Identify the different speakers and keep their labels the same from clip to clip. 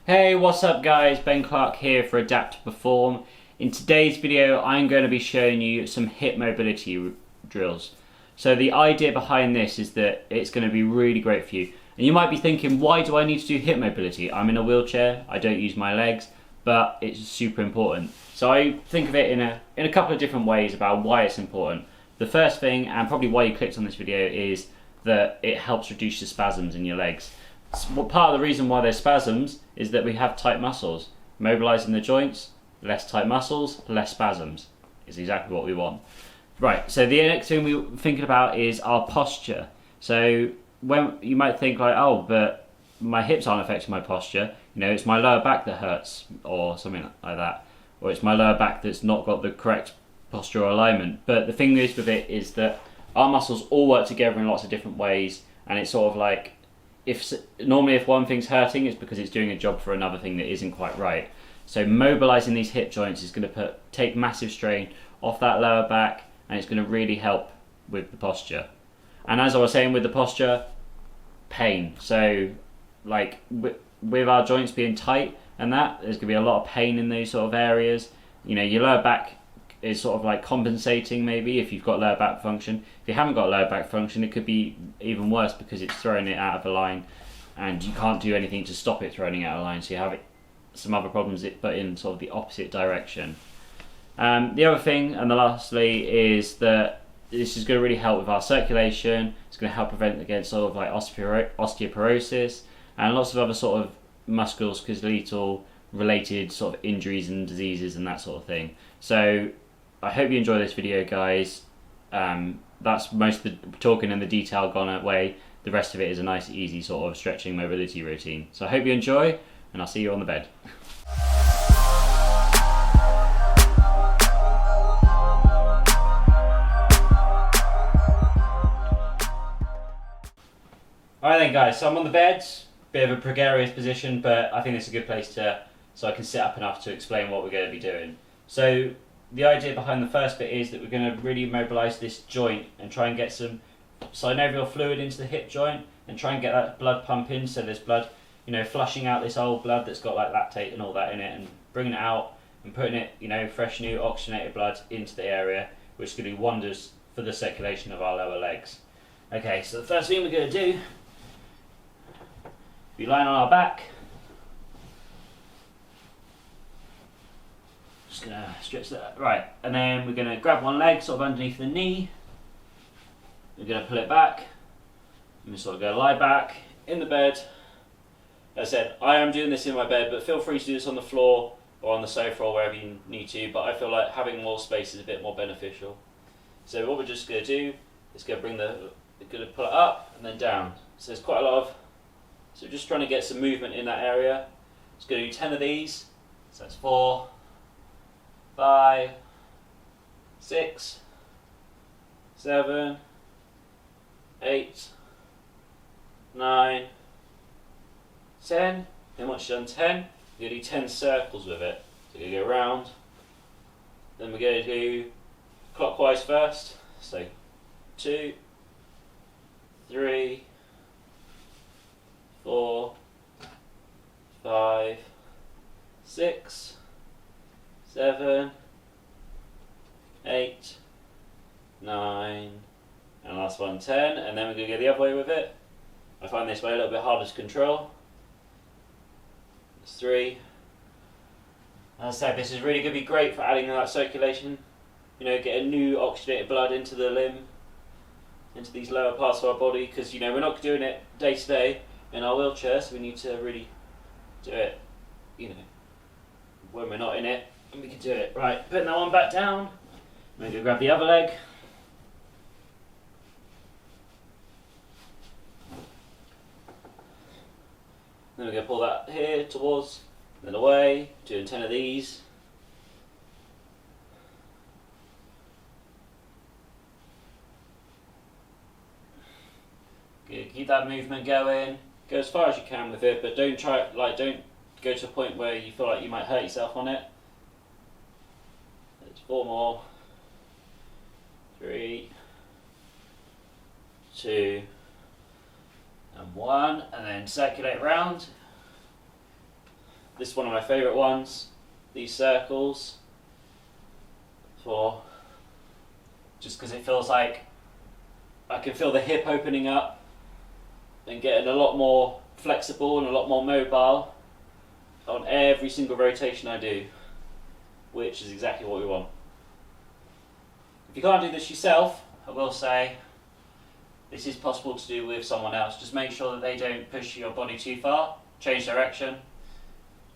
Speaker 1: Hey, what's up guys? Ben Clark here for Adapt to Perform. In today's video, I'm going to be showing you some hip mobility drills. So the idea behind this is that it's going to be really great for you. And you might be thinking, why do I need to do hip mobility? I'm in a wheelchair, I don't use my legs, but it's super important. So I think of it in a couple of different ways about why it's important. The first thing, and probably why you clicked on this video, is that it helps reduce the spasms in your legs. Part of the reason why there's spasms is that we have tight muscles. Mobilizing the joints, less tight muscles, less spasms is exactly what we want. Right, so the next thing we're thinking about is our posture. So when you might think like, oh, but my hips aren't affecting my posture, you know, it's my lower back that hurts or something like that, or it's my lower back that's not got the correct postural alignment. But the thing is with it is that our muscles all work together in lots of different ways, and it's sort of like, if one thing's hurting, it's because it's doing a job for another thing that isn't quite right. So mobilizing these hip joints is going to take massive strain off that lower back, and it's going to really help with the posture. And as I was saying with the posture, pain. So like with our joints being tight and that, there's going to be a lot of pain in those sort of areas. You know, your lower back is sort of like compensating maybe if you've got lower back function. If you haven't got lower back function, it could be even worse because it's throwing it out of line and you can't do anything to stop it throwing it out of line, so you have some other problems but in sort of the opposite direction. The other thing, and the lastly, is that this is going to really help with our circulation. It's going to help prevent against sort of like osteoporosis and lots of other sort of musculoskeletal related sort of injuries and diseases and that sort of thing. So I hope you enjoy this video, guys. That's most of the talking and the detail gone away. The rest of it is a nice, easy sort of stretching mobility routine. So I hope you enjoy, and I'll see you on the bed. Alright then guys, so I'm on the bed, bit of a precarious position, but I think it's a good place so I can sit up enough to explain what we're going to be doing. So the idea behind the first bit is that we're going to really mobilise this joint and try and get some synovial fluid into the hip joint and try and get that blood pumping, so there's blood, you know, flushing out this old blood that's got like lactate and all that in it, and bringing it out and putting it, you know, fresh new oxygenated blood into the area, which is going to do wonders for the circulation of our lower legs. Okay, so the first thing we're going to do, be lying on our back. Just gonna stretch that, right, and then we're gonna grab one leg sort of underneath the knee. We're gonna pull it back, and we sort of go lie back in the bed. As I said, I am doing this in my bed, but feel free to do this on the floor or on the sofa or wherever you need to, but I feel like having more space is a bit more beneficial. So what we're just gonna do is pull it up and then down. So there's quite a lot of, so just trying to get some movement in that area. Just gonna do 10 of these. So that's 4, 5, 6, 7, 8, 9, 10. And once you've done 10, you're going to do 10 circles with it. So you're going to go around. Then we're going to do clockwise first. So 2, 3, 4, 5, 6, 7, 8, 9, and last one 10, and then we're going to go the other way with it. I find this way a little bit harder to control. That's 3. As I said, this is really going to be great for adding that circulation, you know, getting new oxygenated blood into the limb, into these lower parts of our body, because, you know, we're not doing it day to day in our wheelchair, so we need to really do it, you know, when we're not in it, and we can do it. Right, putting that one back down. I'm going to grab the other leg. Then we're going to pull that here towards, then away, doing 10 of these. Good. Keep that movement going. Go as far as you can with it, but don't go to a point where you feel like you might hurt yourself on it. There's 4 more. 3, 2, and 1, and then circulate round. This is one of my favourite ones, these circles, just because it feels like I can feel the hip opening up and getting a lot more flexible and a lot more mobile on every single rotation I do, which is exactly what we want. If you can't do this yourself, I will say this is possible to do with someone else. Just make sure that they don't push your body too far. Change direction.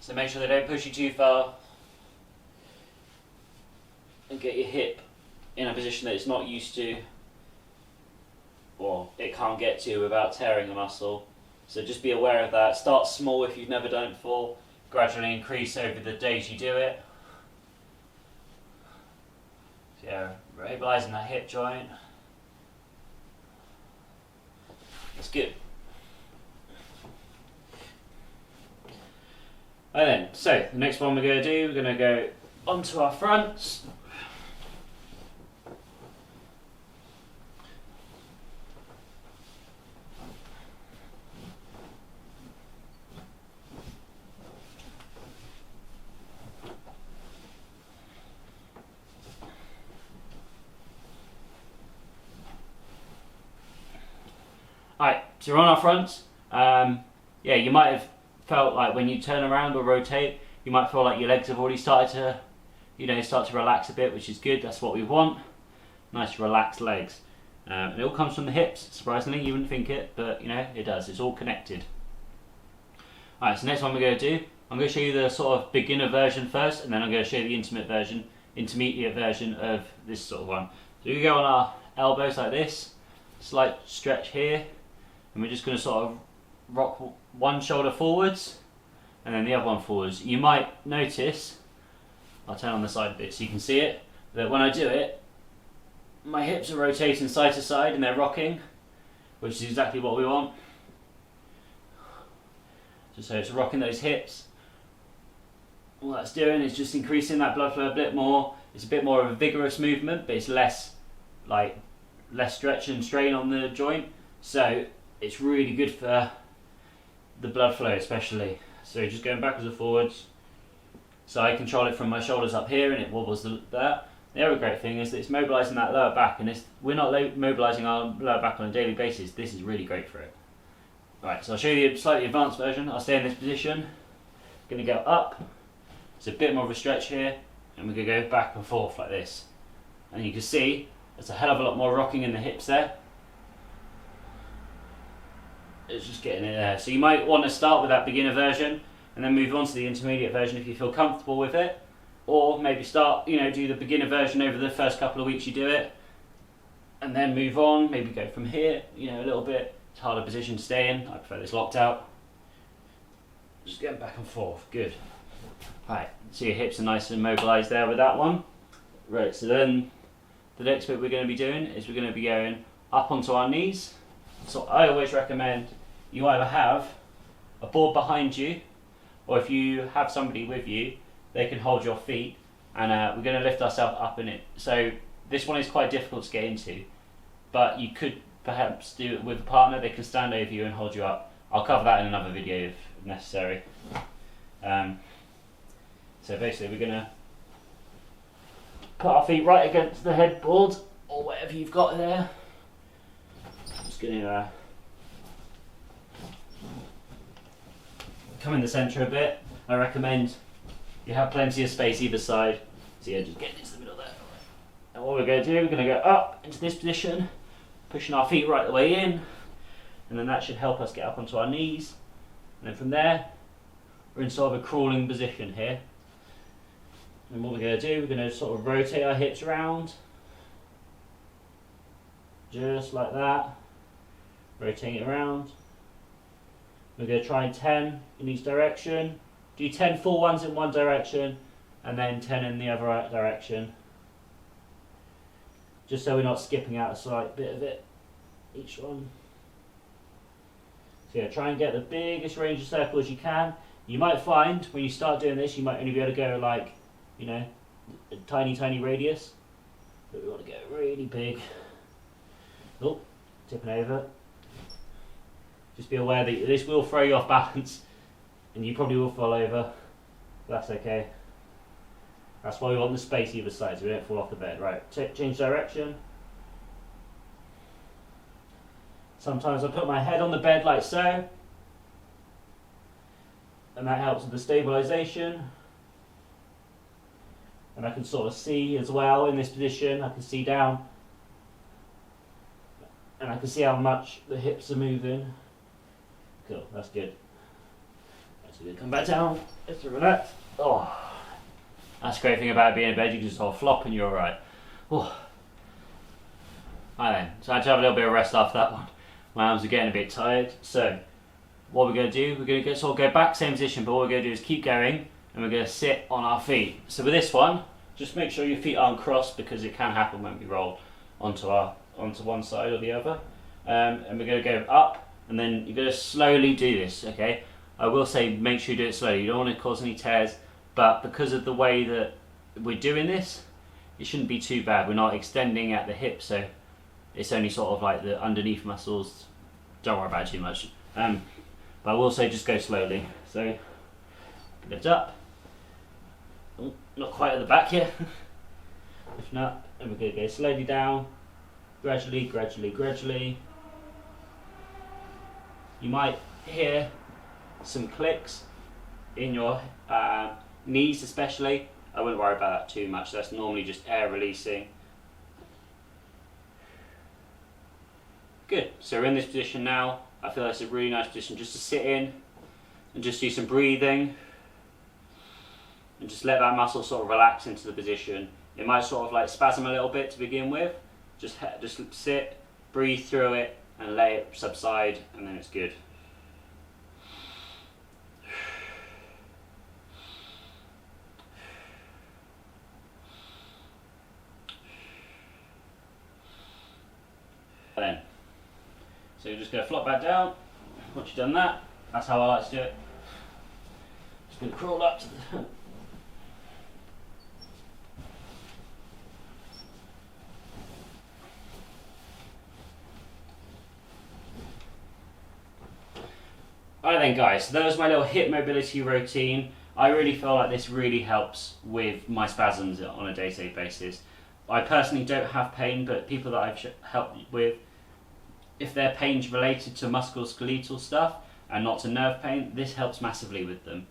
Speaker 1: So make sure they don't push you too far and get your hip in a position that it's not used to, or it can't get to without tearing the muscle. So just be aware of that. Start small if you've never done it before. Gradually increase over the days you do it. So yeah, mobilizing that hip joint. That's good. And then, so the next one we're going to do, we're going to go onto our fronts. Alright, so we're on our fronts. Yeah, you might have felt like when you turn around or rotate, you might feel like your legs have already started to, start to relax a bit, which is good. That's what we want. Nice relaxed legs. And it all comes from the hips, surprisingly. You wouldn't think it, but it does. It's all connected. Alright, so next one we're going to do, I'm going to show you the sort of beginner version first, and then I'm going to show you the intermediate version of this sort of one. So we go on our elbows like this, slight stretch here, and we're just going to sort of rock one shoulder forwards and then the other one forwards. You might notice, I'll turn on the side a bit so you can see it, that when I do it, my hips are rotating side to side and they're rocking, which is exactly what we want. So it's rocking those hips. All that's doing is just increasing that blood flow a bit more. It's a bit more of a vigorous movement, but it's less stretch and strain on the joint. So it's really good for the blood flow especially. So just going backwards and forwards. So I control it from my shoulders up here and it wobbles that. The other great thing is that it's mobilising that lower back, and we're not mobilising our lower back on a daily basis. This is really great for it. Right, so I'll show you a slightly advanced version. I'll stay in this position. Going to go up. It's a bit more of a stretch here, and we're going to go back and forth like this. And you can see there's a hell of a lot more rocking in the hips there. It's just getting it there. So you might want to start with that beginner version and then move on to the intermediate version if you feel comfortable with it. Or maybe start, do the beginner version over the first couple of weeks you do it, and then move on, maybe go from here, a little bit. It's a harder position to stay in. I prefer this locked out. Just going back and forth, good. Right, so your hips are nice and mobilised there with that one. Right, so then the next bit we're going to be doing is we're going to be going up onto our knees. So I always recommend you either have a board behind you, or if you have somebody with you, they can hold your feet, and we're going to lift ourselves up in it. So this one is quite difficult to get into, but you could perhaps do it with a partner. They can stand over you and hold you up. I'll cover that in another video if necessary. So basically we're going to put our feet right against the headboard, or whatever you've got there. Just going to come in the centre a bit. I recommend you have plenty of space either side. So yeah, just get into the middle there. And what we're going to do, we're going to go up into this position, pushing our feet right the way in, and then that should help us get up onto our knees. And then from there, we're in sort of a crawling position here. And what we're going to do, we're going to sort of rotate our hips around, just like that, rotating it around. We're going to try 10 in each direction. Do 10 full ones in one direction, and then 10 in the other direction. Just so we're not skipping out a slight bit of it, each one. So yeah, try and get the biggest range of circles you can. You might find, when you start doing this, you might only be able to go like, a tiny radius. But we want to go really big. Oh, tipping over. Just be aware that this will throw you off balance, and you probably will fall over. That's okay. That's why we want the space either side so we don't fall off the bed. Right, change direction. Sometimes I put my head on the bed like so, and that helps with the stabilisation. And I can sort of see as well in this position, I can see down, and I can see how much the hips are moving. Cool, that's good. So we come back down, just to relax. Oh, that's the great thing about being in bed, you can just sort of flop and you're alright. Oh. Right then, so I had to have a little bit of rest after that one. My arms are getting a bit tired, so what we're going to do, we're going to sort of go back, same position, but what we're going to do is keep going, and we're going to sit on our feet. So with this one, just make sure your feet aren't crossed because it can happen when we roll onto one side or the other. And we're going to go up, and then you're going to slowly do this, okay? I will say make sure you do it slowly. You don't want to cause any tears, but because of the way that we're doing this, it shouldn't be too bad. We're not extending at the hip, so it's only sort of like the underneath muscles. Don't worry about it too much. But I will say just go slowly. So lift up. Oh, not quite at the back here. Lifting up, and we're going to go slowly down. Gradually, gradually, gradually. You might hear some clicks in your knees especially. I wouldn't worry about that too much. That's normally just air releasing. Good. So we're in this position now. I feel that's a really nice position just to sit in and just do some breathing and just let that muscle sort of relax into the position. It might sort of like spasm a little bit to begin with. Just sit, breathe through it and let it subside, and then it's good. Then, so you're just going to flop back down. Once you've done that, that's how I like to do it. Just going to crawl up to the Alright then guys, so that was my little hip mobility routine. I really feel like this really helps with my spasms on a day-to-day basis. I personally don't have pain, but people that I've helped with, if their pain's related to musculoskeletal stuff and not to nerve pain, this helps massively with them.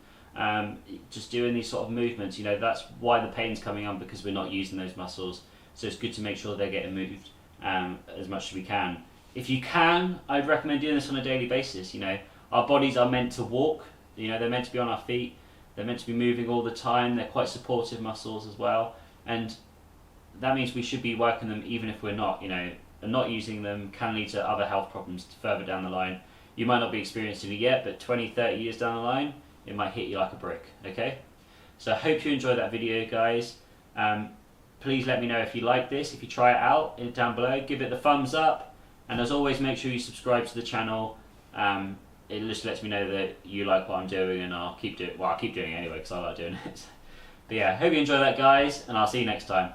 Speaker 1: Just doing these sort of movements, you know, that's why the pain's coming on, because we're not using those muscles. So it's good to make sure they're getting moved as much as we can. If you can, I'd recommend doing this on a daily basis. You know, our bodies are meant to walk, you know, they're meant to be on our feet, they're meant to be moving all the time, they're quite supportive muscles as well, and that means we should be working them even if we're not, you know, and not using them can lead to other health problems further down the line. You might not be experiencing it yet, but 20, 30 years down the line, it might hit you like a brick, okay? So I hope you enjoyed that video, guys. Please let me know if you like this, if you try it out down below, give it the thumbs up, and as always, make sure you subscribe to the channel. It just lets me know that you like what I'm doing, and I'll keep doing it. Well, I'll keep doing it anyway because I like doing it. But yeah, hope you enjoy that, guys, and I'll see you next time.